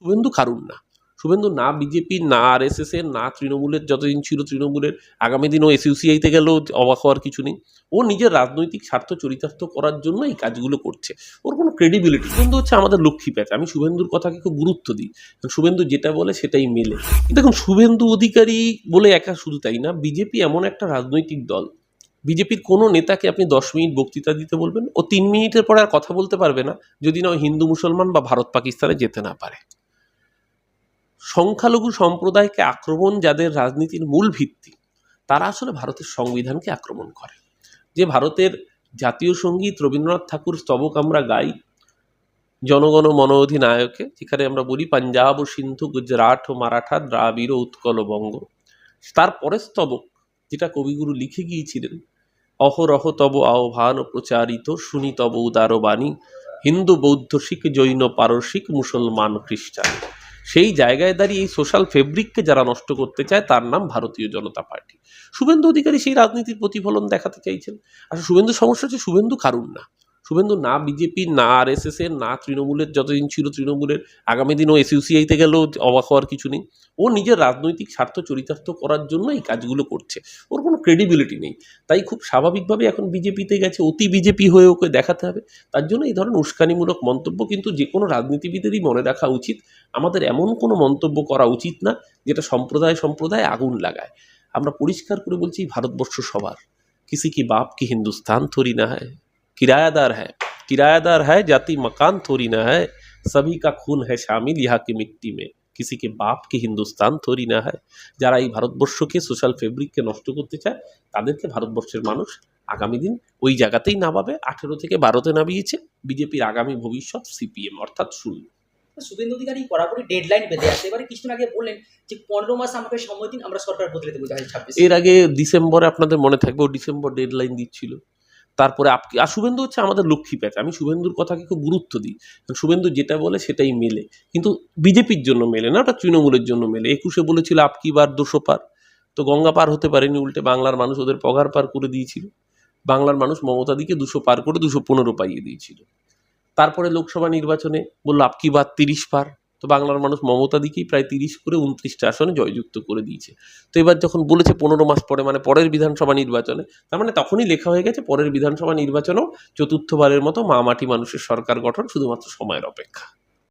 শুভেন্দু কারুর না। শুভেন্দু না বিজেপির, না আরএসএস এর, না তৃণমূলের, যতদিন ছিল তৃণমূলের, আগামী দিন ও এসইউসিআইতে গেলেও অবাক হওয়ার কিছু নেই। ও নিজের রাজনৈতিক স্বার্থ চরিতার্থ করার জন্য এই কাজগুলো করছে। ওর কোনো ক্রেডিবিলিটি। শুভেন্দু হচ্ছে আমাদের লক্ষ্মী প্যাঁচা। আমি শুভেন্দুর কথাকে খুব গুরুত্ব দিই, কারণ শুভেন্দু যেটা বলে সেটাই মেলে। কিন্তু দেখুন, শুভেন্দু অধিকারী বলে একা শুধু তাই না, বিজেপি এমন একটা রাজনৈতিক দল, বিজেপির কোনো নেতাকে আপনি 10 মিনিট বক্তৃতা দিতে বলবেন, ও 3 মিনিটের পরে আর কথা বলতে পারবে না, যদি না হিন্দু মুসলমান বা ভারত পাকিস্তানে যেতে না পারে। সংখ্যালঘু সম্প্রদায়কে আক্রমণ যাদের রাজনীতির মূল ভিত্তি, তারা আসলে ভারতের সংবিধানকে আক্রমণ করে। যে ভারতের জাতীয় সঙ্গীত রবীন্দ্রনাথ ঠাকুর স্তবক আমরা গাই জনগণ মন অধিনায়কে, যেখানে আমরা বলি পাঞ্জাব ও সিন্ধু গুজরাট ও মারাঠা দ্রাবিড় ও উৎকল বঙ্গ, তার পরের স্তবক যেটা কবিগুরু লিখে গিয়েছিলেন, অহরহ তব আহ্বান প্রচারিত শুনি তব উদার বাণী, হিন্দু বৌদ্ধ শিখ জৈন পারসিক মুসলমান খ্রিস্টান। সেই জায়গায় দাঁড়িয়ে এই সোশ্যাল ফেব্রিককে যারা নষ্ট করতে চায় তার নাম ভারতীয় জনতা পার্টি। শুভেন্দু অধিকারী সেই রাজনীতির প্রতিফলন দেখাতে চাইছেন। আসলে শুভেন্দুর সমস্যা হচ্ছে শুভেন্দু কারুর না। শুভেন্দু না বিজেপির, না আরএসএস এর, না তৃণমূলের, যতদিন ছিল তৃণমূলের, আগামী দিন ও এসইউসিআইতে গেলেও অবাক হওয়ার কিছু নেই। ও নিজের রাজনৈতিক স্বার্থ চরিতার্থ করার জন্য এই কাজগুলো করছে। ওর কোনো ক্রেডিবিলিটি নেই। তাই খুব স্বাভাবিকভাবে এখন বিজেপিতে গেছে, অতি বিজেপি হয়ে ওকে দেখাতে হবে। তার জন্য এই ধরনের উস্কানিমূলক মন্তব্য। কিন্তু যে কোনো রাজনীতিবিদেরই মনে রাখা উচিত, আমাদের এমন কোনো মন্তব্য করা উচিত না যেটা সম্প্রদায় সম্প্রদায় আগুন লাগায়। আমরা পরিষ্কার করে বলছি, ভারতবর্ষ সবার, কিসি কি বাপ কি হিন্দুস্তান থোড়ি না হ্যায়, किरायादार है, किरायादार है जाति मकान थोड़ी ना है, सभी का खून है शामिल यहाँ की मिट्टी में, किसी के बाप की हिंदुस्तान थोड़ी ना है। যারা এই ভারতবর্ষকে সোশ্যাল ফেব্রিককে নষ্ট করতে চায়, তাদেরকে ভারতবর্ষের মানুষ আগামী দিন ওই জায়গাতেই নামাবে। 18 থেকে 12তে নামিয়েছে। বিজেপির আগামী ভবিষ্যৎ সিপিএম, অর্থাৎ শূন্য। শুভেন্দু অধিকারী কড়াকড়ি ডেডলাইন বেঁধে আছে। এবারে কিছুদিন আগে বললেন যে 15 মাস আমাকে সময় দিন, আমরা সরকার বদলে দেবো 2026। এর আগে ডিসেম্বরে, আপনাদের মনে থাকবে, ও ডিসেম্বর ডেডলাইন দিচ্ছিল। তারপরে আর শুভেন্দু হচ্ছে আমাদের লক্ষ্মী প্যাঁচা। আমি শুভেন্দুর কথাকে খুব গুরুত্ব দিই, কারণ শুভেন্দু যেটা বলে সেটাই মেলে। কিন্তু বিজেপির জন্য মেলে না, ওটা তৃণমূলের জন্য মেলে। 21-এ বলেছিল আপকি বার 200 পার, তো গঙ্গা পার হতে পারেনি, উল্টে বাংলার মানুষ ওদের পগার পার করে দিয়েছিল। বাংলার মানুষ মমতাদিকে 200 পার করে 215 পাইয়ে দিয়েছিল। তারপরে লোকসভা নির্বাচনে বললো আপকি বার 30 পার, তো বাংলার মানুষ মমতাদিকেই প্রায় 30 করে 29টা আসনে জয়যুক্ত করে দিয়েছে। তো এবার যখন বলেছে 15 মাস পরে, মানে পরের বিধানসভা নির্বাচনে, তার মানে তখনই লেখা হয়ে গেছে পরের বিধানসভা নির্বাচনেও চতুর্থবারের মতো মা মাটি মানুষের সরকার গঠন, শুধুমাত্র সময়ের অপেক্ষা।